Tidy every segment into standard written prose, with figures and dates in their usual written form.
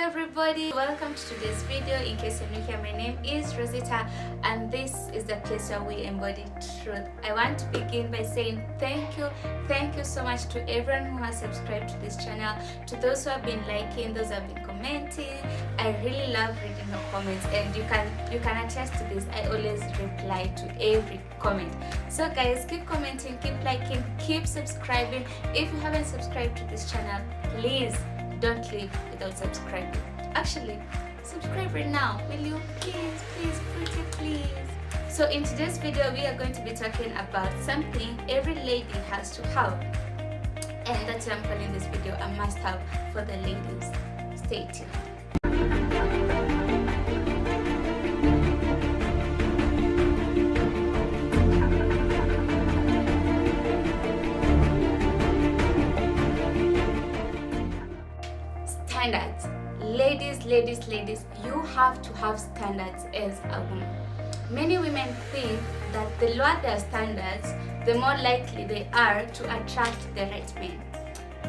everybody, welcome to today's video. In case you're new here, my name is Rozitta and this is the place where we embody truth. I want to begin by saying thank you so much to everyone who has subscribed to this channel, to those who have been liking, those who have been commenting. I really love reading your comments, and you can attest to this. I always reply to every comment. So guys, keep commenting, keep liking, keep subscribing. If you haven't subscribed to this channel, please don't leave without subscribing. Actually, subscribe right now, will you? Please, please. So in today's video, we are going to be talking about something every lady has to have, and that's why I'm calling this video a must-have for the ladies. Stay tuned. Standards. Ladies, you have to have standards as a woman. Many women think that the lower their standards, the more likely they are to attract the right men.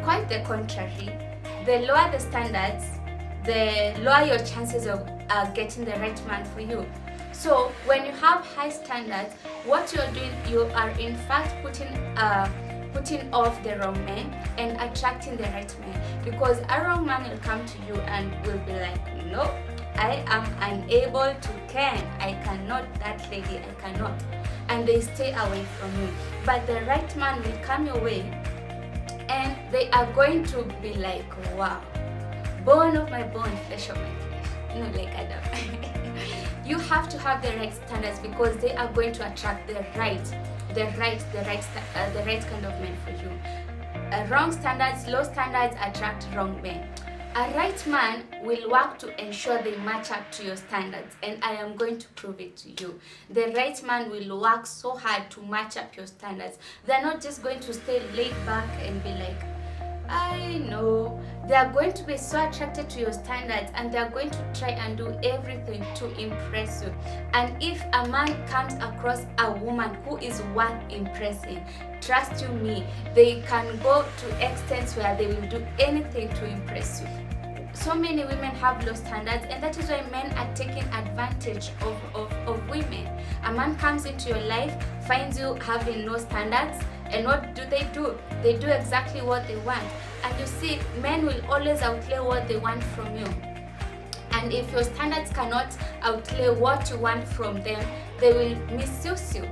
Quite the contrary, the lower the standards, the lower your chances of getting the right man for you. So when you have high standards, what you're doing, you are in fact putting off the wrong man and attracting the right man, because a wrong man will come to you and will be like, no, I am unable to can, I cannot, that lady, I cannot, and they stay away from you. But the right man will come your way and they are going to be like, wow, bone of my bone, flesh of my flesh, like Adam. You have to have the right standards, because they are going to attract the right kind of men for you. Wrong standards, low standards attract wrong men. A right man will work to ensure they match up to your standards, and I am going to prove it to you. The right man will work so hard to match up your standards. They're not just going to stay laid back and be like, I know. They are going to be so attracted to your standards, and they are going to try and do everything to impress you. And if a man comes across a woman who is worth impressing, trust you me, they can go to extents where they will do anything to impress you. So many women have low standards, and that is why men are taking advantage of women. A man comes into your life, finds you having no standards, and what do? They do exactly what they want. And you see, men will always outlay what they want from you. And if your standards cannot outlay what you want from them, they will misuse you.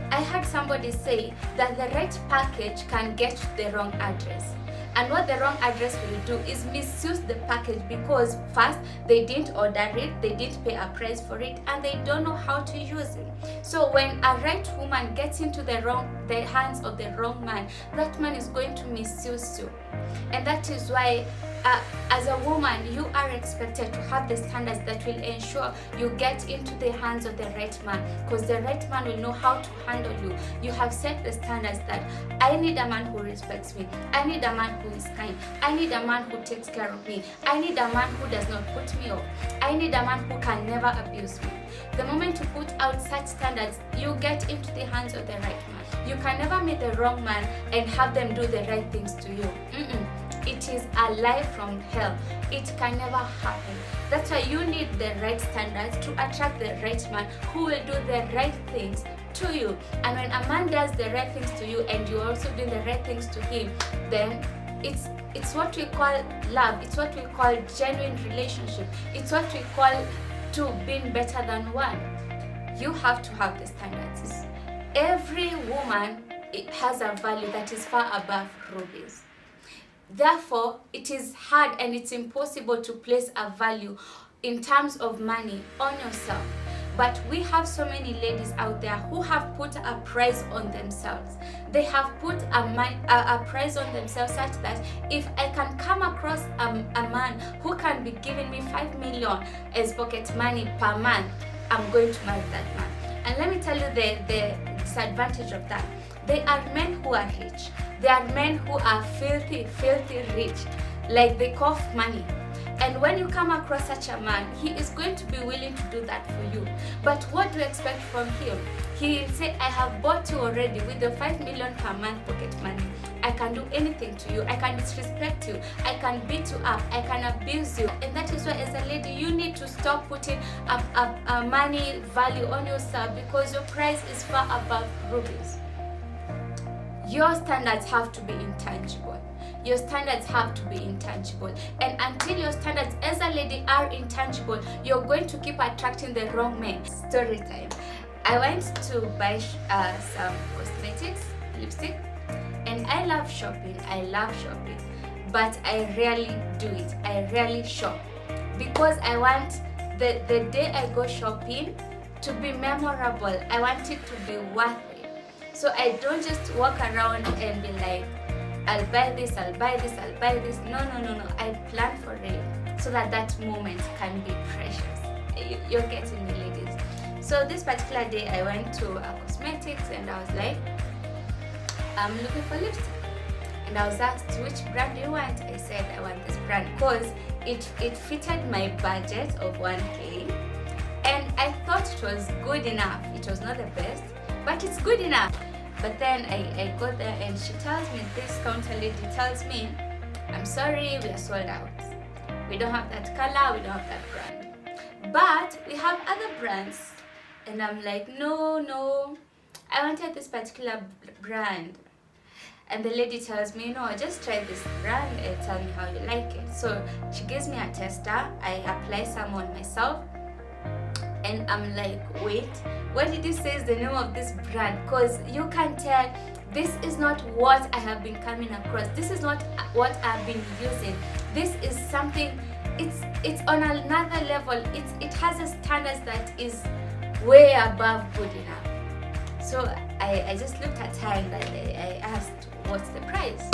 I heard somebody say that the right package can get the wrong address. And what the wrong address will do is misuse the package, because first, they didn't order it, they didn't pay a price for it, and they don't know how to use it. So when a right woman gets into the hands of the wrong man, that man is going to misuse you. And that is why as a woman, you are expected to have the standards that will ensure you get into the hands of the right man, because the right man will know how to handle you. You have set the standards that I need a man who respects me, I need a man who is kind, I need a man who takes care of me, I need a man who does not put me off, I need a man who can never abuse me. The moment you put out such standards, you get into the hands of the right man. You can never meet the wrong man and have them do the right things to you. It is a lie from hell. It can never happen. That's why you need the right standards to attract the right man who will do the right things to you. And when a man does the right things to you and you also do the right things to him, then it's what we call love. It's what we call genuine relationship. It's what we call to being better than one. You have to have the standards. Every woman has a value that is far above rubies. Therefore, it is hard and it's impossible to place a value in terms of money on yourself. But we have so many ladies out there who have put a price on themselves. They have put a price on themselves such that if I can come across a man who can be giving me 5 million as pocket money per month, I'm going to marry that man. And let me tell you the disadvantage of that. They are men who are rich. They are men who are filthy rich. Like they cough money. And when you come across such a man, he is going to be willing to do that for you. But what do you expect from him? He will say, I have bought you already with the 5 million per month pocket money. I can do anything to you. I can disrespect you. I can beat you up. I can abuse you. And that is why, as a lady, you need to stop putting a money value on yourself, because your price is far above rubies. Your standards have to be intangible. Your standards have to be intangible. And until your standards as a lady are intangible, you're going to keep attracting the wrong men. Story time. I went to buy some cosmetics, lipstick, and I love shopping. But I rarely do it. I rarely shop because I want the day I go shopping to be memorable. I want it to be worth it. So I don't just walk around and be like, I'll buy this, I'll buy this, I'll buy this. No. I plan for it so that moment can be precious. You're getting me, ladies. So this particular day, I went to a cosmetics and I was like, I'm looking for lipstick. And I was asked, which brand do you want? I said, I want this brand because it fitted my budget of 1K. And I thought it was good enough. It was not the best, but it's good enough. But then I got there and she tells me, this counter lady tells me, I'm sorry, we are sold out. We don't have that color, we don't have that brand. But we have other brands. And I'm like, no, I wanted this particular brand. And the lady tells me, no, just try this brand and tell me how you like it. So she gives me a tester. I apply some on myself. And I'm like, wait, what did you say is the name of this brand? Because you can tell this is not what I have been coming across. This is not what I've been using. This is something, it's on another level. It has a standard that is way above good enough. So I just looked at her and I asked, what's the price?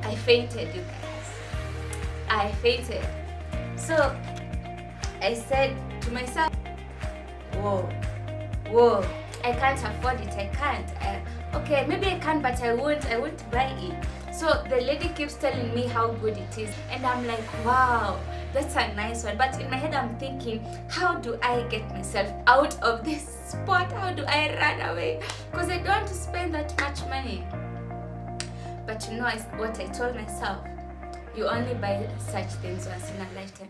I fainted, you guys. I fainted. So I said to myself, whoa, I can't afford it, I can't. Okay, maybe I can, but I won't buy it. So the lady keeps telling me how good it is, and I'm like, wow, that's a nice one. But in my head, I'm thinking, how do I get myself out of this spot? How do I run away? Because I don't want to spend that much money. But you know what I told myself? You only buy such things once in a lifetime.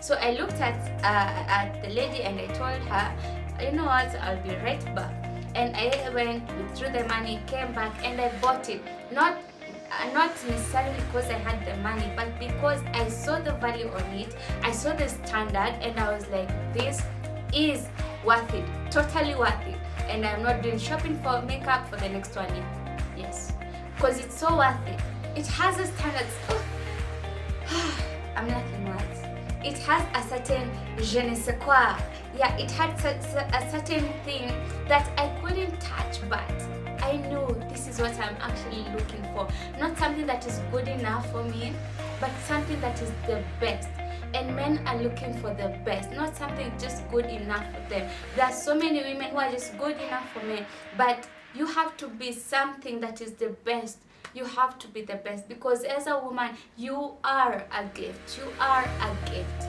So I looked at the lady and I told her, you know what, I'll be right back. And I went, withdrew the money, came back, and I bought it. Not necessarily because I had the money, but because I saw the value on it, I saw the standard, and I was like, this is worth it, totally worth it. And I'm not doing shopping for makeup for the next 1 year. Yes, because it's so worth it. It has a standard. I'm lacking words. It has a certain je ne sais quoi. Yeah, it had a certain thing that I couldn't touch, but I know this is what I'm actually looking for. Not something that is good enough for me, but something that is the best. And men are looking for the best, not something just good enough for them. There are so many women who are just good enough for men, but you have to be something that is the best. You have to be the best, because as a woman, you are a gift. You are a gift.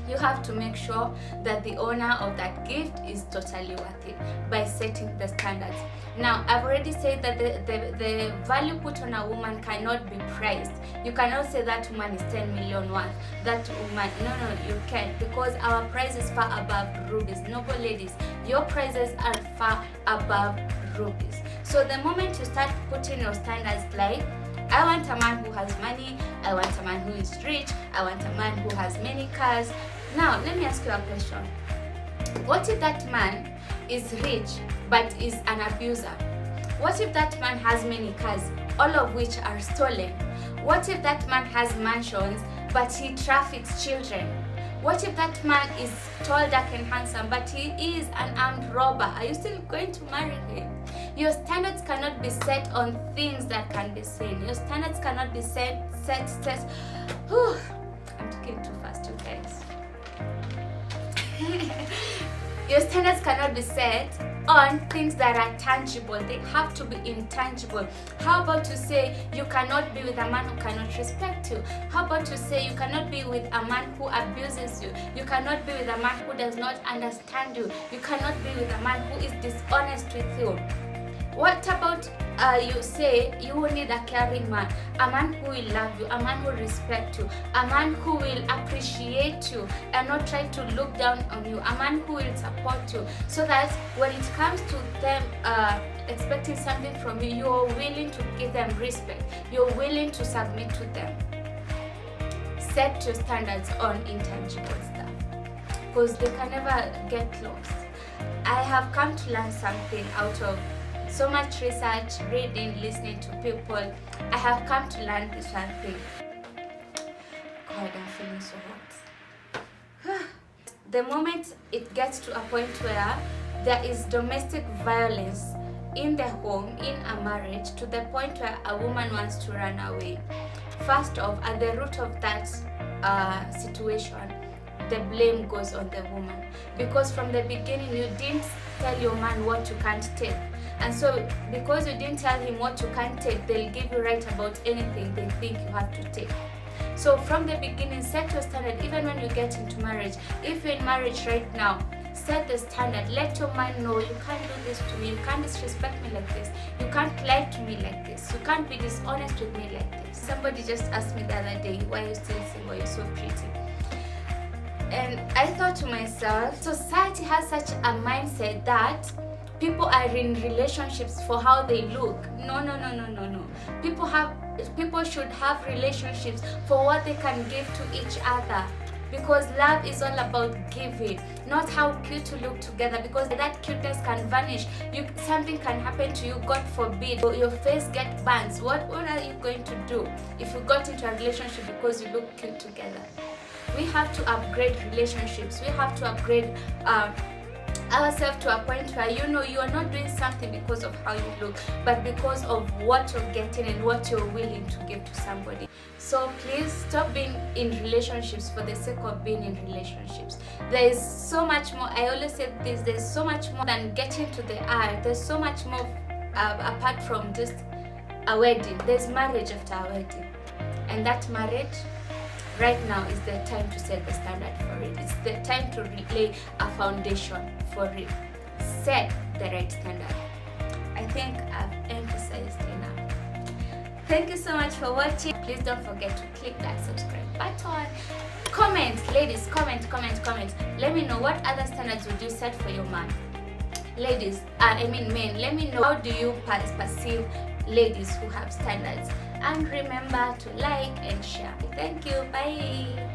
You have to make sure that the owner of that gift is totally worth it by setting the standards. Now, I've already said that the value put on a woman cannot be priced. You cannot say that woman is 10 million worth. That woman, no, you can't, because our price is far above rubies. Noble ladies, your prices are far above rubies. So the moment you start putting your standards like, I want a man who has money, I want a man who is rich, I want a man who has many cars. Now, let me ask you a question. What if that man is rich but is an abuser? What if that man has many cars, all of which are stolen? What if that man has mansions but he traffics children? What if that man is tall, dark and handsome but he is an armed robber? Are you still going to marry him? Your standards cannot be set on things that can be seen. Your standards cannot be set. Whew, I'm talking too fast, you guys. Your standards cannot be set on things that are tangible. They have to be intangible. How about to say you cannot be with a man who cannot respect you? How about to say you cannot be with a man who abuses you? You cannot be with a man who does not understand you. You cannot be with a man who is dishonest with you. What about you say you will need a caring man, a man who will love you, a man who will respect you, a man who will appreciate you and not try to look down on you, a man who will support you, so that when it comes to them expecting something from you, you're willing to give them respect, you're willing to submit to them. Set your standards on intangible stuff, because they can never get lost. I have come to learn something out of so much research, reading, listening to people. I have come to learn this one thing. God, I'm feeling so hot. The moment it gets to a point where there is domestic violence in the home, in a marriage, to the point where a woman wants to run away, first off, at the root of that situation, the blame goes on the woman. Because from the beginning, you didn't tell your man what you can't take. And so, because you didn't tell him what you can't take, they'll give you right about anything they think you have to take. So from the beginning, set your standard. Even when you get into marriage, if you're in marriage right now, set the standard. Let your man know, you can't do this to me, you can't disrespect me like this, you can't lie to me like this, you can't be dishonest with me like this. Somebody just asked me the other day, why are you still single, you're so pretty. And I thought to myself, society has such a mindset that people are in relationships for how they look. No. People should have relationships for what they can give to each other. Because love is all about giving, not how cute you look together, because that cuteness can vanish. Something can happen to you, God forbid. Your face get burns. What are you going to do if you got into a relationship because you look cute together? We have to upgrade relationships. We have to upgrade ourselves to a point where you are not doing something because of how you look, but because of what you're getting and what you're willing to give to somebody. So please stop being in relationships for the sake of being in relationships. There is so much more. I always say this, there's so much more than getting to the eye. There's so much more apart from just a wedding. There's marriage after a wedding, and that marriage right now is the time to set the standard for it. It's the time to lay a foundation for it. Set the right standard. I think I've emphasized enough. Thank you so much for watching. Please don't forget to click that subscribe button. Comment, ladies, comment. Let me know what other standards would you set for your man. Ladies, men, let me know, how do you perceive ladies who have standards? And remember to like and share. Thank you. Bye.